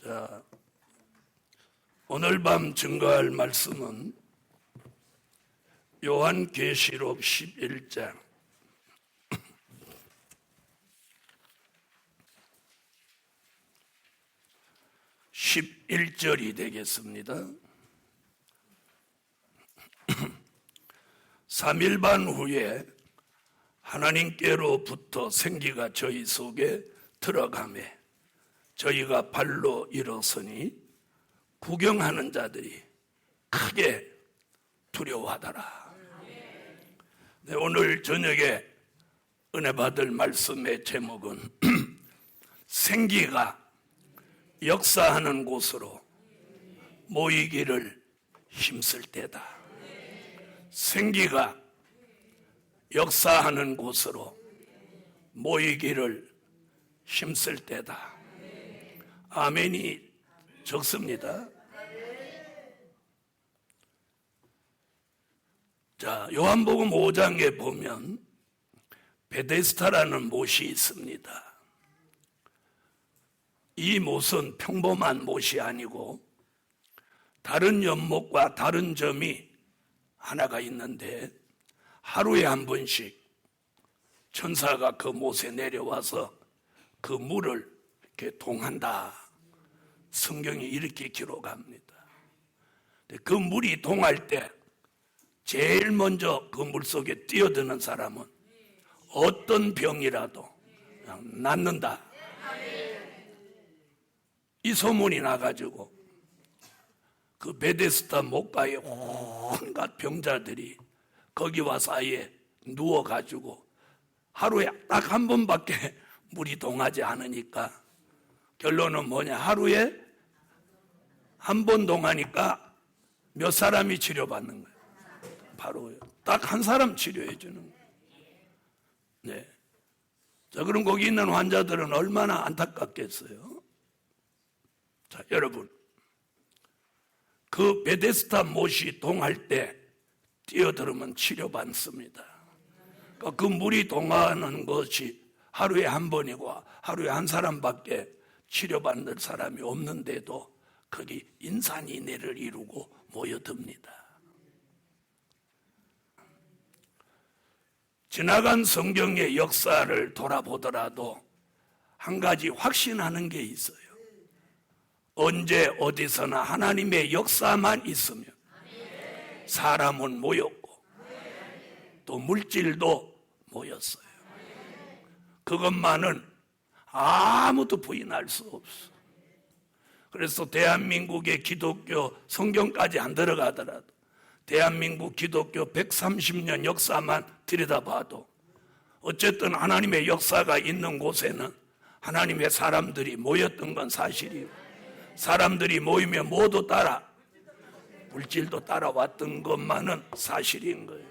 자, 오늘 밤 증거할 말씀은 요한계시록 11장 11절이 되겠습니다. 3일 반 후에 하나님께로부터 생기가 저희 속에 들어가매 저희가 발로 일어서니 구경하는 자들이 크게 두려워하더라. 네, 오늘 저녁에 은혜 받을 말씀의 제목은 생기가 역사하는 곳으로 모이기를 힘쓸 때다. 생기가 역사하는 곳으로 모이기를 힘쓸 때다. 아멘이 적습니다. 자, 요한복음 5장에 보면 베데스다라는 못이 있습니다. 이 못은 평범한 못이 아니고 다른 연못과 다른 점이 하나가 있는데 하루에 한 번씩 천사가 그 못에 내려와서 그 물을 이렇게 동한다. 성경이 이렇게 기록합니다. 그 물이 동할 때 제일 먼저 그 물속에 뛰어드는 사람은 어떤 병이라도 그냥 낫는다. 이 소문이 나가지고 그 베데스다 못가에 온갖 병자들이 거기 와서 아예 누워가지고 하루에 딱 한 번밖에 물이 동하지 않으니까 결론은 뭐냐? 하루에 한 번 동하니까 몇 사람이 치료받는 거예요? 바로 딱 한 사람 치료해 주는 거예요. 네. 자, 그럼 거기 있는 환자들은 얼마나 안타깝겠어요? 자, 여러분, 그 베데스다 못이 동할 때 뛰어들으면 치료받습니다. 그러니까 그 물이 동하는 것이 하루에 한 번이고 하루에 한 사람밖에 치료받는 사람이 없는데도 거기 인산인해를 이루고 모여듭니다. 지나간 성경의 역사를 돌아보더라도 한 가지 확신하는 게 있어요. 언제 어디서나 하나님의 역사만 있으면 사람은 모였고 또 물질도 모였어요. 그것만은 아무도 부인할 수 없어. 그래서 대한민국의 기독교 성경까지 안 들어가더라도 대한민국 기독교 130년 역사만 들여다봐도 어쨌든 하나님의 역사가 있는 곳에는 하나님의 사람들이 모였던 건 사실이에요. 사람들이 모이면 모두 따라 물질도 따라왔던 것만은 사실인 거예요.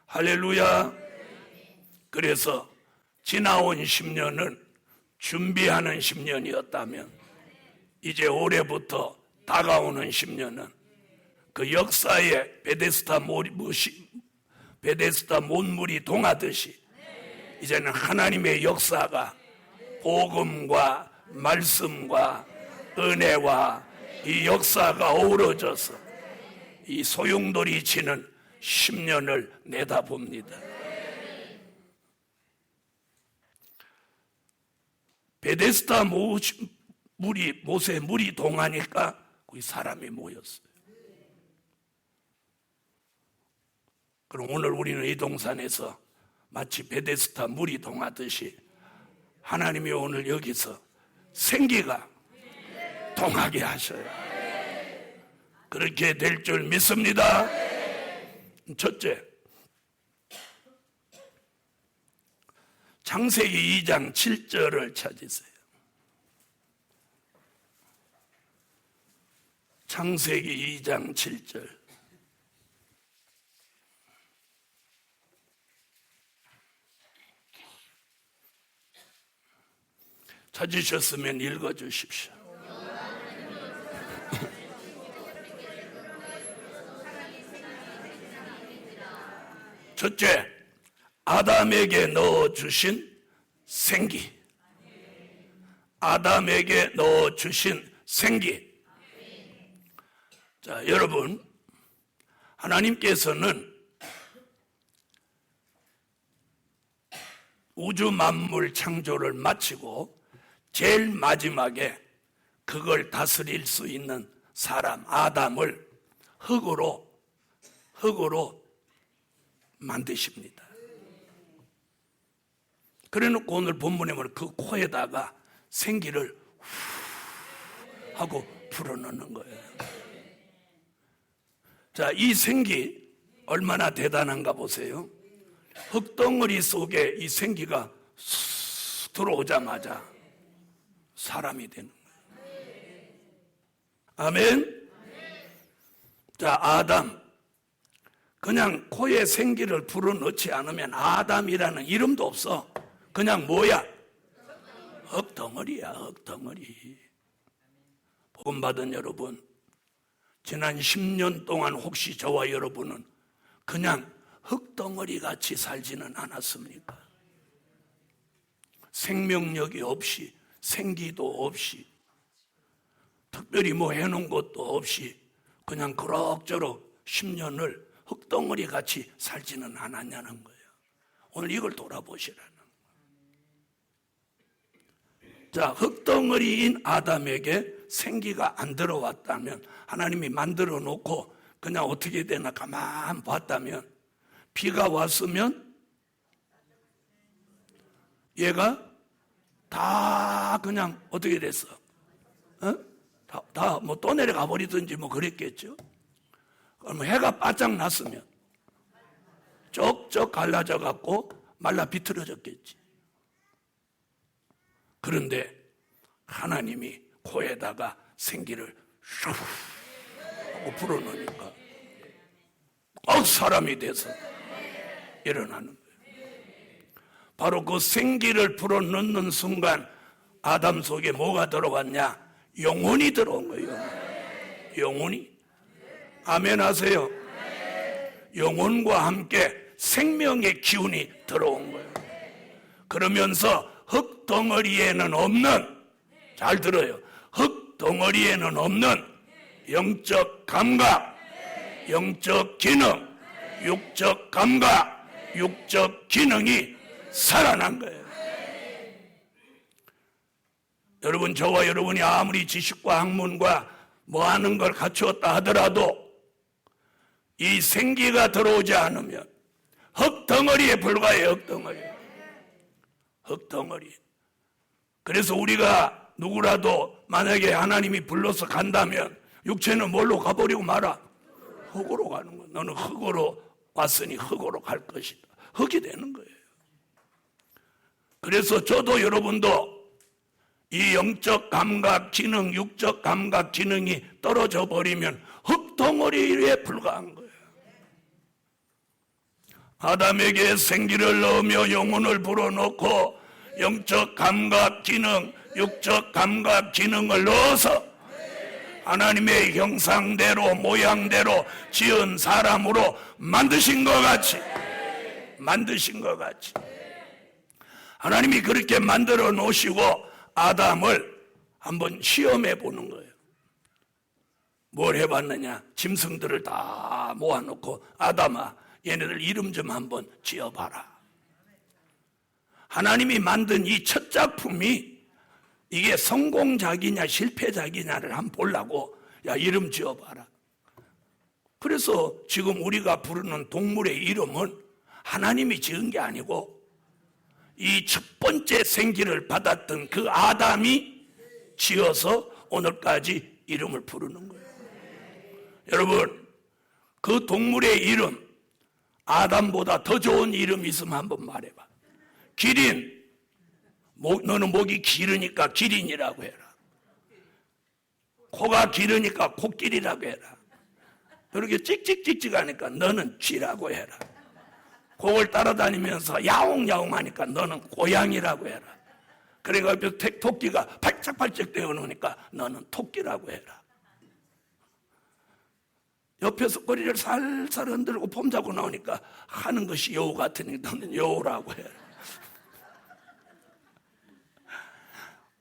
할렐루야. 그래서 지나온 10년은 준비하는 10년이었다면 이제 올해부터 다가오는 10년은 그 역사의 베데스다 못물이 동하듯이 이제는 하나님의 역사가 복음과 말씀과 은혜와 이 역사가 어우러져서 이 소용돌이 치는 10년을 내다봅니다. 베데스다 못에 물이 동하니까 거기 사람이 모였어요. 그럼 오늘 우리는 이 동산에서 마치 베데스다 물이 동하듯이 하나님이 오늘 여기서 생기가 동하게 하셔요. 그렇게 될 줄 믿습니다. 첫째, 창세기 2장 7절을 찾으세요. 창세기 2장 7절. 찾으셨으면 읽어주십시오. 첫째, 아담에게 넣어주신 생기. 아담에게 넣어주신 생기. 자, 여러분, 하나님께서는 우주 만물 창조를 마치고 제일 마지막에 그걸 다스릴 수 있는 사람 아담을 흙으로 만드십니다. 그래놓고 오늘 본문에 보면 그 코에다가 생기를 후 하고 불어넣는 거예요. 자, 이 생기 얼마나 대단한가 보세요. 흙덩어리 속에 이 생기가 쑥 들어오자마자 사람이 되는 거예요. 아멘. 자, 아담. 그냥 코에 생기를 불어넣지 않으면 아담이라는 이름도 없어. 그냥 뭐야? 흙덩어리야, 흙덩어리. 복음 받은 여러분, 지난 10년 동안 혹시 저와 여러분은 그냥 흙덩어리 같이 살지는 않았습니까? 생명력이 없이, 생기도 없이, 특별히 뭐 해놓은 것도 없이 그냥 그럭저럭 10년을 흙덩어리 같이 살지는 않았냐는 거예요. 오늘 이걸 돌아보시라는 거예요. 자, 흙덩어리인 아담에게 생기가 안 들어왔다면, 하나님이 만들어 놓고 그냥 어떻게 되나 가만 봤다면, 비가 왔으면 얘가 다 그냥 어떻게 됐어? 다 뭐 또 내려가 버리든지 뭐 그랬겠죠. 그럼 해가 바짝 났으면 쪽쪽 갈라져 갖고 말라 비틀어졌겠지. 그런데 하나님이 코에다가 생기를 슉 하고 불어넣으니까 사람이 돼서 일어나는 거예요. 바로 그 생기를 불어넣는 순간 아담 속에 뭐가 들어갔냐? 영혼이 들어온 거예요. 영혼이. 아멘 하세요. 영혼과 함께 생명의 기운이 들어온 거예요. 그러면서 흙덩어리에는 없는, 잘 들어요, 흙덩어리에는 없는 영적 감각, 영적 기능, 육적 감각, 육적 기능이 살아난 거예요. 여러분, 저와 여러분이 아무리 지식과 학문과 뭐 하는 걸 갖추었다 하더라도 이 생기가 들어오지 않으면 흙덩어리에 불과해요. 흙덩어리. 그래서 우리가 누구라도 만약에 하나님이 불러서 간다면 육체는 뭘로 가버리고 말아? 흙으로 가는 거야. 너는 흙으로 왔으니 흙으로 갈 것이다. 흙이 되는 거예요. 그래서 저도 여러분도 이 영적 감각 기능, 육적 감각 기능이 떨어져 버리면 흙덩어리에 불과한 거예요. 아담에게 생기를 넣으며 영혼을 불어넣고 영적 감각 기능, 육적 감각 기능을 넣어서 하나님의 형상대로 모양대로 지은 사람으로 만드신 것 같이 하나님이 그렇게 만들어 놓으시고 아담을 한번 시험해 보는 거예요. 뭘 해봤느냐? 짐승들을 다 모아놓고 아담아, 얘네들 이름 좀 한번 지어봐라. 하나님이 만든 이 첫 작품이 이게 성공작이냐 실패작이냐를 한번 보려고, 야, 이름 지어봐라. 그래서 지금 우리가 부르는 동물의 이름은 하나님이 지은 게 아니고 이 첫 번째 생기를 받았던 그 아담이 지어서 오늘까지 이름을 부르는 거예요. 여러분, 그 동물의 이름, 아담보다 더 좋은 이름 있으면 한번 말해봐. 기린. 너는 목이 길으니까 기린이라고 해라. 코가 길으니까 코끼리라고 해라. 그렇게 찍찍찍찍하니까 너는 쥐라고 해라. 곡을 따라다니면서 야옹야옹 하니까 너는 고양이라고 해라. 그러니까 옆에 토끼가 발짝발짝 뛰어노니까 너는 토끼라고 해라. 옆에서 꼬리를 살살 흔들고 폼 잡고 나오니까 하는 것이 여우 같으니 너는 여우라고 해라.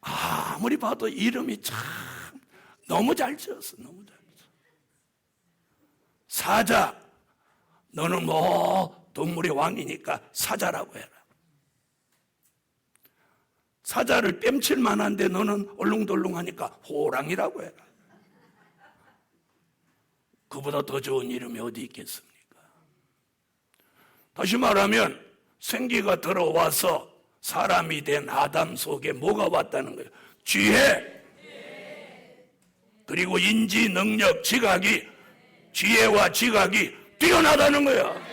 아무리 봐도 이름이 참 너무 잘 지었어. 너무 잘 지었어. 사자, 너는 뭐 동물의 왕이니까 사자라고 해라. 사자를 뺨칠 만한데 너는 얼렁덜렁하니까 호랑이라고 해라. 그보다 더 좋은 이름이 어디 있겠습니까? 다시 말하면 생기가 들어와서 사람이 된 아담 속에 뭐가 왔다는 거예요? 지혜, 그리고 인지, 능력, 지각이, 지혜와 지각이 뛰어나다는 거야.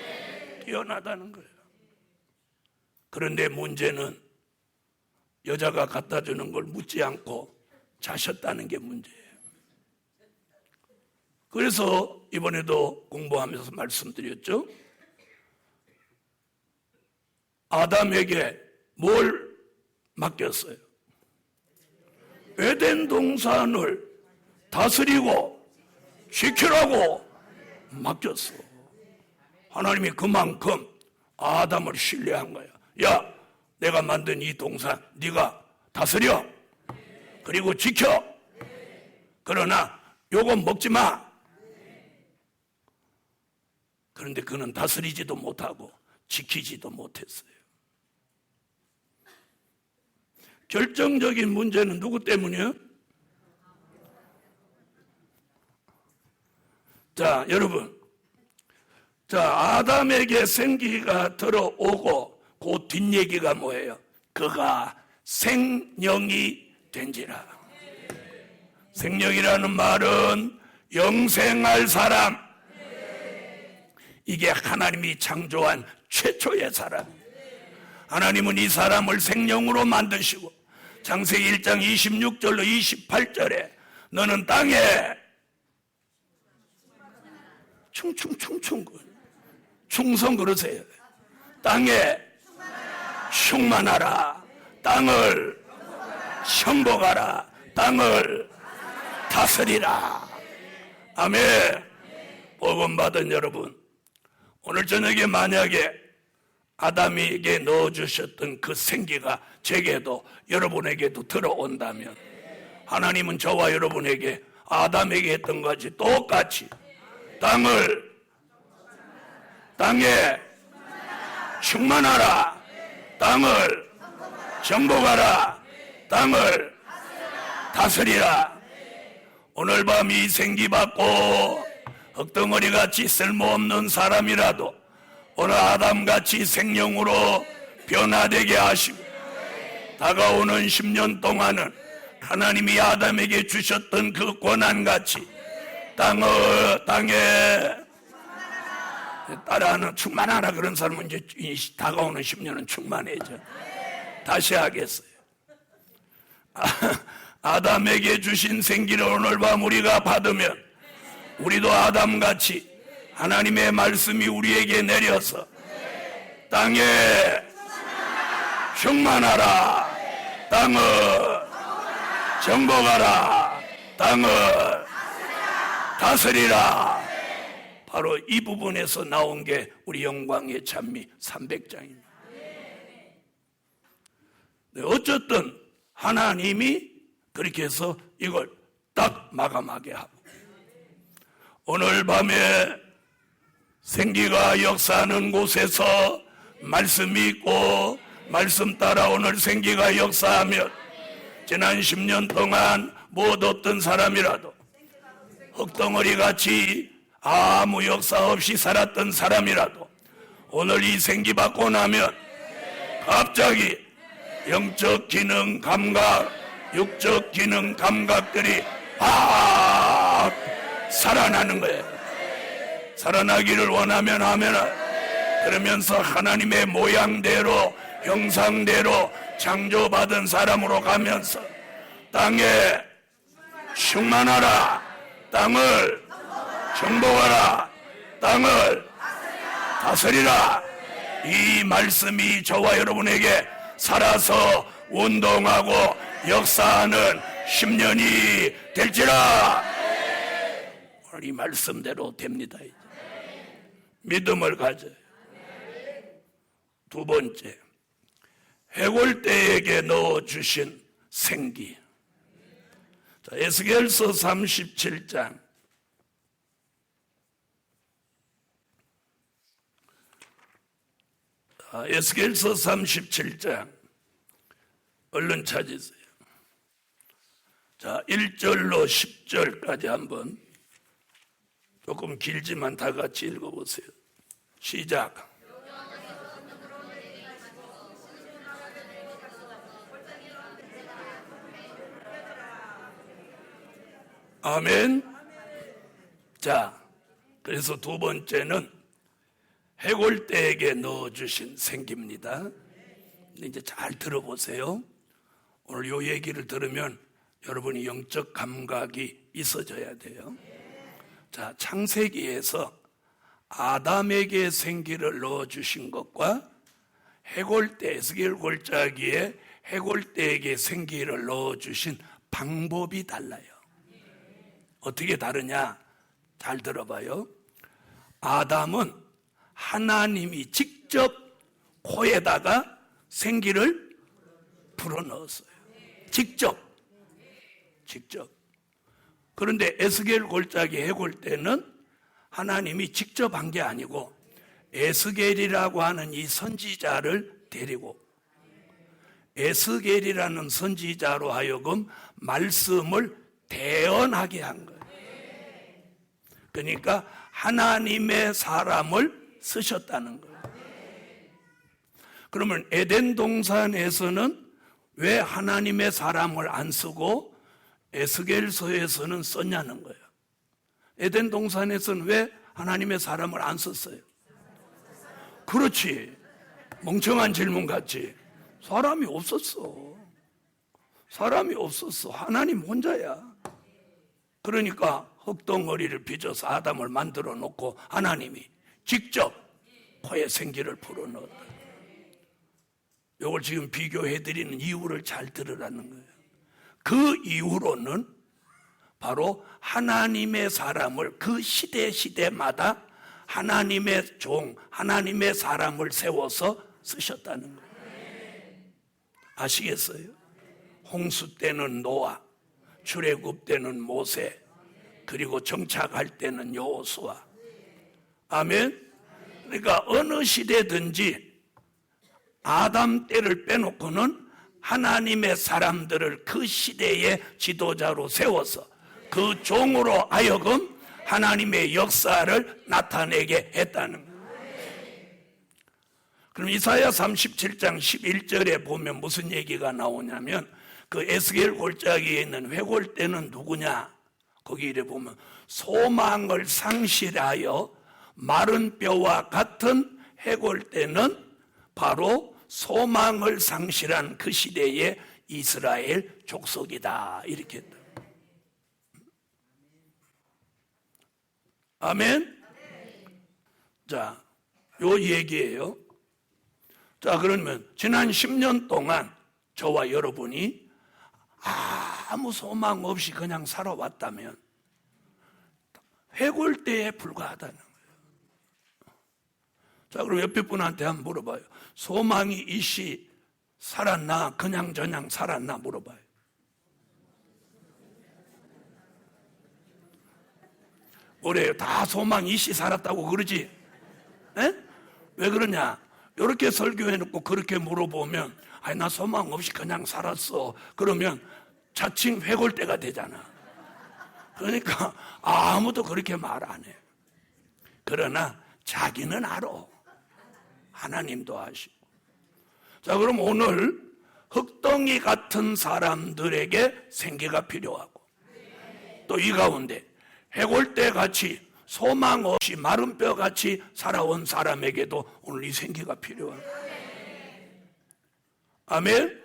뛰어나다는 거야. 그런데 문제는 여자가 갖다 주는 걸 묻지 않고 자셨다는 게 문제예요. 그래서 이번에도 공부하면서 말씀드렸죠. 아담에게 뭘 맡겼어요? 에덴 동산을 다스리고 지키라고 맡겼어. 하나님이 그만큼 아담을 신뢰한 거야. 야, 내가 만든 이 동산 네가 다스려. 그리고 지켜. 그러나 요거 먹지 마. 그런데 그는 다스리지도 못하고 지키지도 못했어요. 결정적인 문제는 누구 때문이에요? 자, 여러분. 자, 아담에게 생기가 들어오고 그 뒷얘기가 뭐예요? 그가 생령이 된지라. 생령이라는 말은 영생할 사람. 이게 하나님이 창조한 최초의 사람. 하나님은 이 사람을 생령으로 만드시고 창세기 1장 26절로 28절에 너는 땅에 충성 그러세요. 땅에 충만하라. 땅을 정복하라. 땅을 다스리라. 아멘. 복음 받은 여러분, 오늘 저녁에 만약에 아담에게 넣어주셨던 그 생기가 제게도 여러분에게도 들어온다면 하나님은 저와 여러분에게 아담에게 했던 것이 똑같이 땅에 충만하라. 땅을 정복하라. 땅을 다스리라. 오늘 밤 이 생기 받고 흙덩어리같이 쓸모없는 사람이라도 오늘 아담같이 생명으로 변화되게 하시고 다가오는 10년 동안은 하나님이 아담에게 주셨던 그 권한같이 땅에 따라하는 충만하라 그런 사람은 이제 다가오는 10년은 충만해져. 다시 하겠어요. 아담에게 주신 생기를 오늘 밤 우리가 받으면 우리도 아담같이 하나님의 말씀이 우리에게 내려서 땅에 충만하라. 땅을 정복하라. 땅을 다스리라. 바로 이 부분에서 나온 게 우리 영광의 찬미 300장입니다. 어쨌든 하나님이 그렇게 해서 이걸 딱 마감하게 하고 오늘 밤에 생기가 역사하는 곳에서 말씀이 있고 말씀 따라 오늘 생기가 역사하면 지난 10년 동안 못 얻던 사람이라도 흙덩어리같이 아무 역사 없이 살았던 사람이라도 오늘 이 생기 받고 나면 갑자기 영적 기능 감각, 육적 기능 감각들이 살아나는 거예요. 살아나기를 원하면 그러면서 하나님의 모양대로 형상대로 창조받은 사람으로 가면서 땅에 충만하라. 땅을 정복하라. 땅을 다스리라. 이 말씀이 저와 여러분에게 살아서 운동하고 역사하는 10년이 될지라. 오늘 이 말씀대로 됩니다. 이제. 믿음을 가져요. 두 번째, 해골대에게 넣어주신 생기. 자, 에스겔서 37장. 에스겔서 37장. 얼른 찾으세요. 자, 1절로 10절까지 한번 조금 길지만 다 같이 읽어보세요. 시작. 아멘. 자, 그래서 두 번째는 해골대에게 넣어주신 생기입니다. 이제 잘 들어보세요. 오늘 이 얘기를 들으면 여러분이 영적 감각이 있어져야 돼요. 자, 창세기에서 아담에게 생기를 넣어주신 것과 해골대, 에스겔 골짜기에 해골대에게 생기를 넣어주신 방법이 달라요. 어떻게 다르냐? 잘 들어봐요. 아담은 하나님이 직접 코에다가 생기를 불어넣었어요. 직접. 그런데 에스겔 골짜기 해골대는 하나님이 직접 한 게 아니고 에스겔이라고 하는 이 선지자를 데리고 에스겔이라는 선지자로 하여금 말씀을 대언하게 한 거예요. 그러니까 하나님의 사람을 쓰셨다는 거예요. 그러면 에덴 동산에서는 왜 하나님의 사람을 안 쓰고 에스겔서에서는 썼냐는 거예요. 에덴 동산에서는 왜 하나님의 사람을 안 썼어요? 그렇지. 멍청한 질문 같지. 사람이 없었어. 하나님 혼자야. 그러니까 흙덩어리를 빚어서 아담을 만들어 놓고 하나님이 직접 코에 생기를 불어넣었다. 이걸 지금 비교해 드리는 이유를 잘 들으라는 거예요. 그 이후로는 바로 하나님의 사람을 그 시대마다 하나님의 종, 하나님의 사람을 세워서 쓰셨다는 거예요. 아시겠어요? 홍수 때는 노아, 출애굽 때는 모세, 그리고 정착할 때는 여호수아. 아멘. 그러니까 어느 시대든지 아담 때를 빼놓고는 하나님의 사람들을 그 시대의 지도자로 세워서 그 종으로 하여금 하나님의 역사를 나타내게 했다는 거예요. 그럼 이사야 37장 11절에 보면 무슨 얘기가 나오냐면 그 에스겔 골짜기에 있는 회골대는 누구냐? 거기 이래 보면 소망을 상실하여 마른 뼈와 같은 해골대는 바로 소망을 상실한 그 시대의 이스라엘 족속이다. 이렇게 했다. 아멘? 자, 요 얘기예요. 자, 그러면 지난 10년 동안 저와 여러분이 아무 소망 없이 그냥 살아왔다면 해골대에 불과하다는 거예요. 자, 그럼 옆에 분한테 한번 물어봐요. 소망이 이씨 살았나? 그냥저냥 살았나? 물어봐요. 뭐래요? 다 소망 이씨 살았다고 그러지? 에? 왜 그러냐? 이렇게 설교해놓고 그렇게 물어보면 아니 나 소망 없이 그냥 살았어. 그러면 자칭 회골대가 되잖아. 그러니까 아무도 그렇게 말 안 해. 그러나 자기는 알아. 하나님도 아시고. 자, 그럼 오늘 흙덩이 같은 사람들에게 생기가 필요하고 또 이 가운데 해골대 같이 소망 없이 마른 뼈 같이 살아온 사람에게도 오늘 이 생기가 필요하고. 아멘?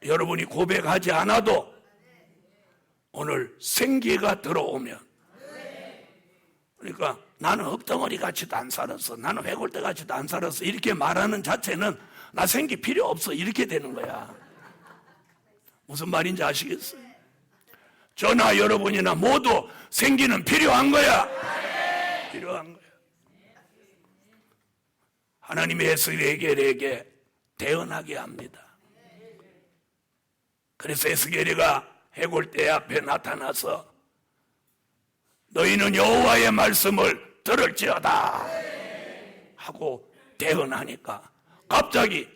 여러분이 고백하지 않아도 오늘 생기가 들어오면, 그러니까 나는 흙덩어리 같이도 안 살았어, 나는 회골대 같이도 안 살았어 이렇게 말하는 자체는 나 생기 필요 없어 이렇게 되는 거야. 무슨 말인지 아시겠어요? 저나 여러분이나 모두 생기는 필요한 거야. 필요한 거야. 하나님의 에스겔에게 대언하게 합니다. 그래서 에스겔이가 해골대 앞에 나타나서 너희는 여호와의 말씀을 들을지어다 하고 대언하니까 갑자기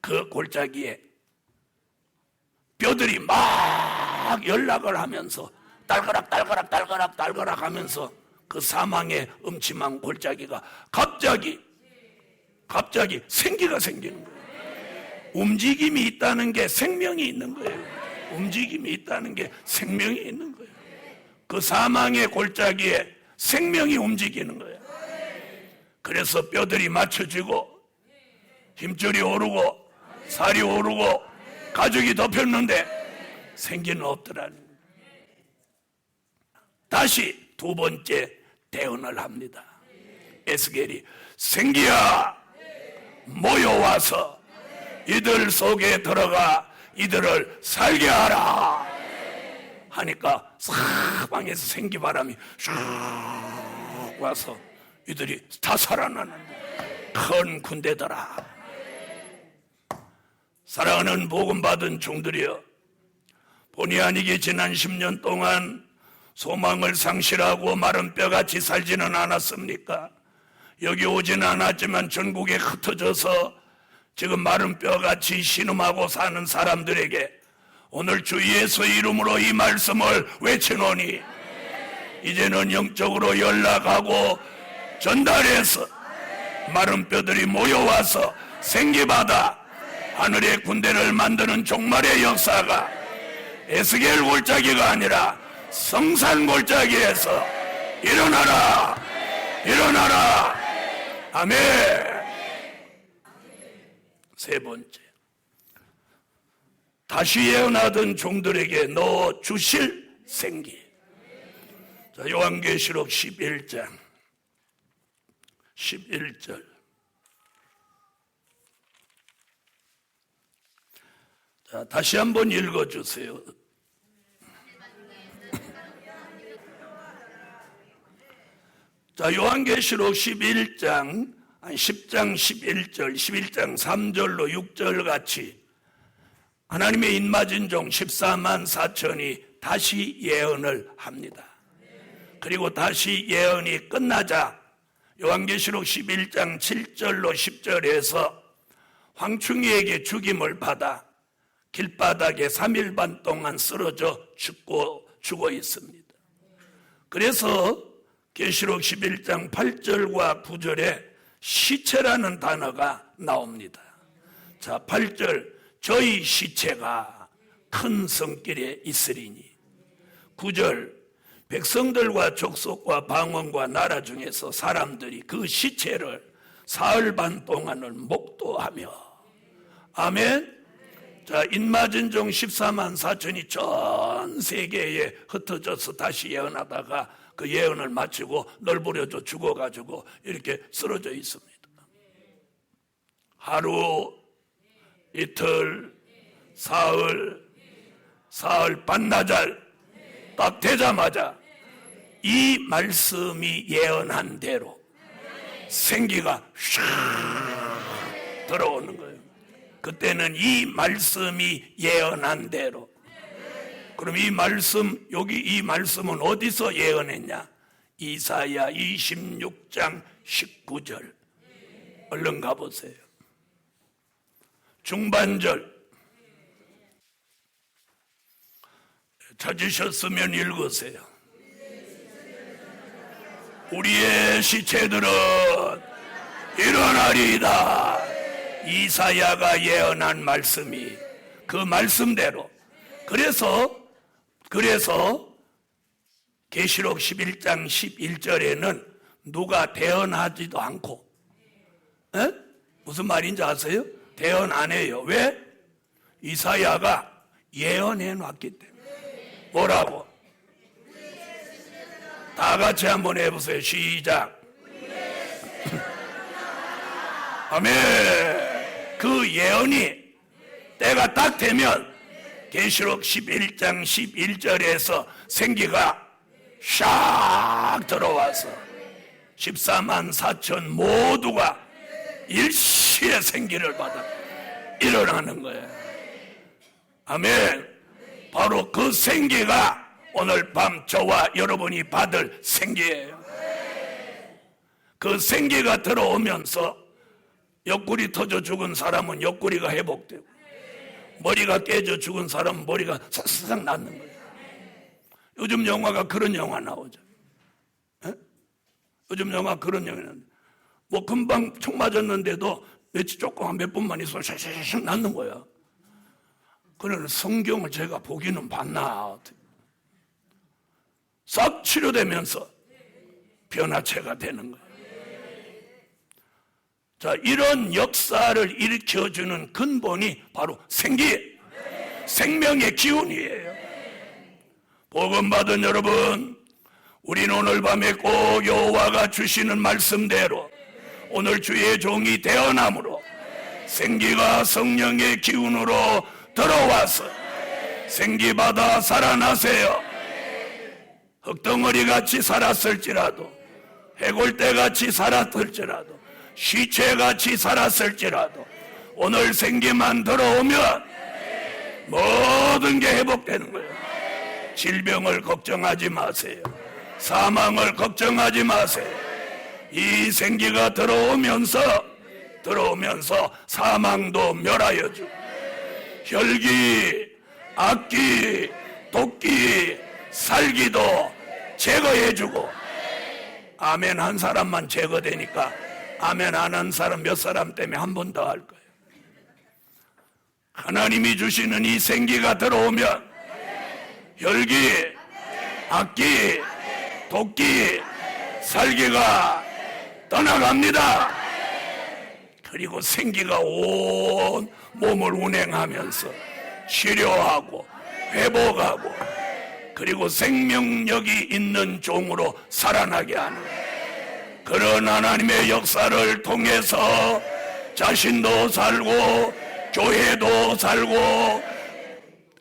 그 골짜기에 뼈들이 막 연락을 하면서 딸그락 하면서 그 사망의 음침한 골짜기가 갑자기 생기가 생기는 거예요. 움직임이 있다는 게 생명이 있는 거예요. 움직임이 있다는 게 생명이 있는 거예요. 그 사망의 골짜기에 생명이 움직이는 거예요. 그래서 뼈들이 맞춰지고 힘줄이 오르고 살이 오르고 가죽이 덮였는데 생기는 없더라는 거예요. 다시 두 번째 대언을 합니다. 에스겔이 생기야 모여와서 이들 속에 들어가 이들을 살게 하라 하니까 사방에서 생기바람이 슉 와서 이들이 다 살아나는 큰 군대더라. 사랑하는 복음받은 종들이여, 본의 아니게 지난 10년 동안 소망을 상실하고 마른 뼈같이 살지는 않았습니까? 여기 오지는 않았지만 전국에 흩어져서 지금 마른 뼈같이 신음하고 사는 사람들에게 오늘 주 예수의 이름으로 이 말씀을 외치노니 이제는 영적으로 연락하고 전달해서 마른 뼈들이 모여와서 생기받아 하늘의 군대를 만드는 종말의 역사가 에스겔 골짜기가 아니라 성산 골짜기에서 일어나라. 아멘. 세 번째, 다시 예언하던 종들에게 너 주실 생기. 자, 요한계시록 11장 11절. 자, 다시 한번 읽어주세요. 자, 요한계시록 11장 10장 11절, 11장 3절로 6절 같이 하나님의 인맞은 종 14만 4천이 다시 예언을 합니다. 그리고 다시 예언이 끝나자 요한계시록 11장 7절로 10절에서 황충이에게 죽임을 받아 길바닥에 3일 반 동안 쓰러져 죽어 있습니다. 그래서 계시록 11장 8절과 9절에 시체라는 단어가 나옵니다. 자, 8절, 저희 시체가 큰 성길에 있으리니. 9절, 백성들과 족속과 방언과 나라 중에서 사람들이 그 시체를 사흘 반 동안을 목도하며. 아멘. 자, 인맞은 종 14만 4천이 전 세계에 흩어져서 다시 예언하다가 그 예언을 마치고 널브러져 죽어가지고 이렇게 쓰러져 있습니다. 하루, 이틀, 사흘 반나절 딱 되자마자 이 말씀이 예언한 대로 생기가 샥 들어오는 거예요. 그때는 이 말씀이 예언한 대로. 그럼 이 말씀, 여기 이 말씀은 어디서 예언했냐? 이사야 26장 19절. 얼른 가보세요. 중반절. 찾으셨으면 읽으세요. 우리의 시체들은 일어나리이다. 이사야가 예언한 말씀이 그 말씀대로. 그래서 계시록 11장 11절에는 누가 대언하지도 않고, 무슨 말인지 아세요? 대언 안 해요. 왜? 이사야가 예언해 놨기 때문에. 뭐라고? 다 같이 한번 해보세요. 시작. 아멘. 그 예언이 때가 딱 되면 계시록 11장 11절에서 생기가 샥 들어와서 14만 4천 모두가 일시에 생기를 받아 일어나는 거예요. 아멘. 바로 그 생기가 오늘 밤 저와 여러분이 받을 생기예요. 그 생기가 들어오면서 옆구리 터져 죽은 사람은 옆구리가 회복되고, 머리가 깨져 죽은 사람은 머리가 사사삭 낫는 거예요. 요즘 영화가 그런 영화 나오죠. 에? 요즘 영화 그런 영화 나오죠. 뭐 금방 총 맞았는데도 며칠 조금 한 몇 분만 있어도 샥샥샥 낫는 거야. 그러는 성경을 제가 보기는 봤나. 싹 치료되면서 변화체가 되는 거예요. 자, 이런 역사를 일으켜주는 근본이 바로 생기, 생명의 기운이에요. 복음 받은 여러분, 우리는 오늘 밤에 꼭 여호와가 주시는 말씀대로 오늘 주의 종이 되어남으로 생기가 성령의 기운으로 들어와서 생기받아 살아나세요. 흙덩어리같이 살았을지라도, 해골대같이 살았을지라도, 시체같이 살았을지라도 오늘 생기만 들어오면 모든 게 회복되는 거예요. 질병을 걱정하지 마세요. 사망을 걱정하지 마세요. 이 생기가 들어오면서 사망도 멸하여 주고, 혈기, 악기, 독기, 살기도 제거해 주고. 아멘 한 사람만 제거되니까 아멘 안 한 사람 몇 사람 때문에 한 번 더 할 거예요. 하나님이 주시는 이 생기가 들어오면 혈기, 악기, 독기, 살기가 떠나갑니다. 그리고 생기가 온 몸을 운행하면서 치료하고 회복하고, 그리고 생명력이 있는 종으로 살아나게 하는 그런 하나님의 역사를 통해서 자신도 살고, 교회도 살고,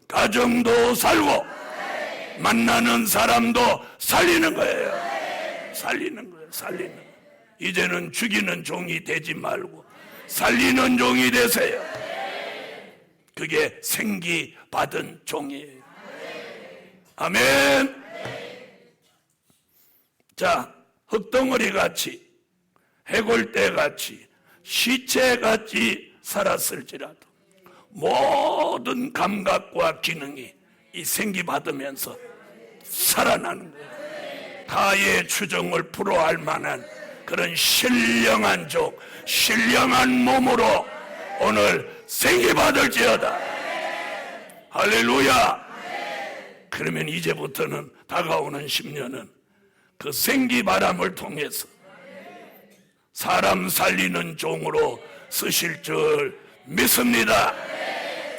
가정도 살고, 만나는 사람도 살리는 거예요. 살리는 거예요. 살리는 거예요. 이제는 죽이는 종이 되지 말고 살리는 종이 되세요. 그게 생기 받은 종이에요. 아멘. 자, 흙덩어리같이, 해골대같이, 시체같이 살았을지라도 모든 감각과 기능이 이 생기 받으면서 살아나는 거예요. 타의 추정을 풀어할 만한 그런 신령한 종, 신령한 몸으로 오늘 생기 받을지어다. 할렐루야. 그러면 이제부터는 다가오는 10년은 그 생기 바람을 통해서 사람 살리는 종으로 쓰실 줄 믿습니다.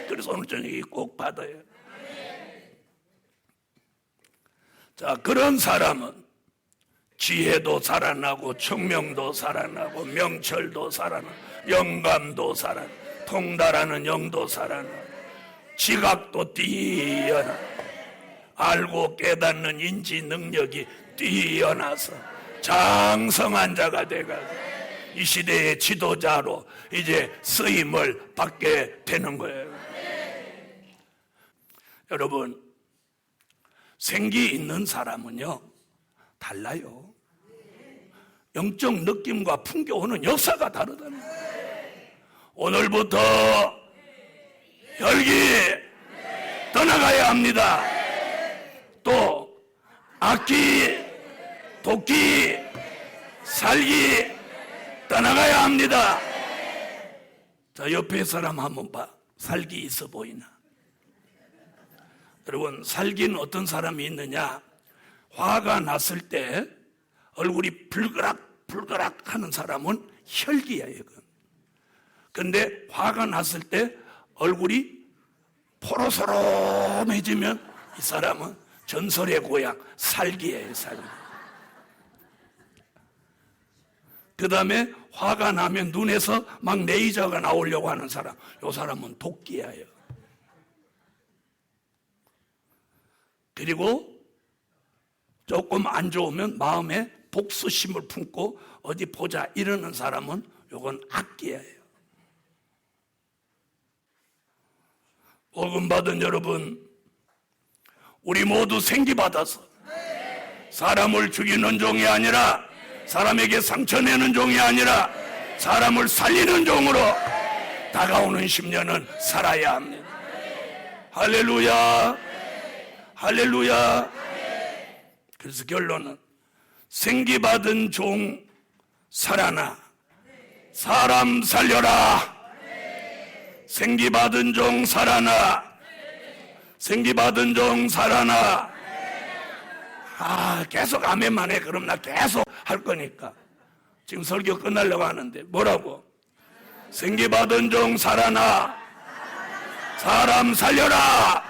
그래서 오늘 저녁에 꼭 받아요. 자, 그런 사람은 지혜도 살아나고, 청명도 살아나고, 명철도 살아나고, 영감도 살아나고, 통달하는 영도 살아나고, 지각도 뛰어나, 알고 깨닫는 인지 능력이 뛰어나서 장성한 자가 돼가지고 이 시대의 지도자로 이제 쓰임을 받게 되는 거예요. 여러분, 생기 있는 사람은요 달라요. 영적 느낌과 풍겨오는 역사가 다르다는 거예요. 오늘부터 혈기 떠나가야 합니다. 또 악기, 독기, 살기 떠나가야 합니다. 자, 옆에 사람 한번 봐. 살기 있어 보이나? 여러분, 살기는 어떤 사람이 있느냐? 화가 났을 때 얼굴이 불그락 하는 사람은 혈기야, 이건. 근데 화가 났을 때 얼굴이 포로소rom해지면 이 사람은 전설의 고향 살기예요, 살기. 그 다음에 화가 나면 눈에서 막 레이저가 나오려고 하는 사람, 이 사람은 독기예요. 그리고 조금 안 좋으면 마음에 복수심을 품고 어디 보자 이러는 사람은 요건 악기예요. 복음 받은 여러분, 우리 모두 생기받아서 사람을 죽이는 종이 아니라, 사람에게 상처내는 종이 아니라 사람을 살리는 종으로 다가오는 10년은 살아야 합니다. 할렐루야, 할렐루야. 그래서 결론은 생기받은 종 살아나, 사람 살려라. 생기받은 종 살아나, 생기받은 종 살아나. 계속 아멘만 해. 그럼 나 계속 할 거니까. 지금 설교 끝나려고 하는데 뭐라고? 생기받은 종 살아나, 사람 살려라.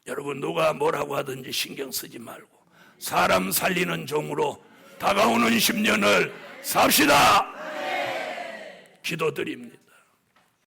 여러분, 누가 뭐라고 하든지 신경 쓰지 말고 사람 살리는 종으로 다가오는 10년을 삽시다. 기도드립니다.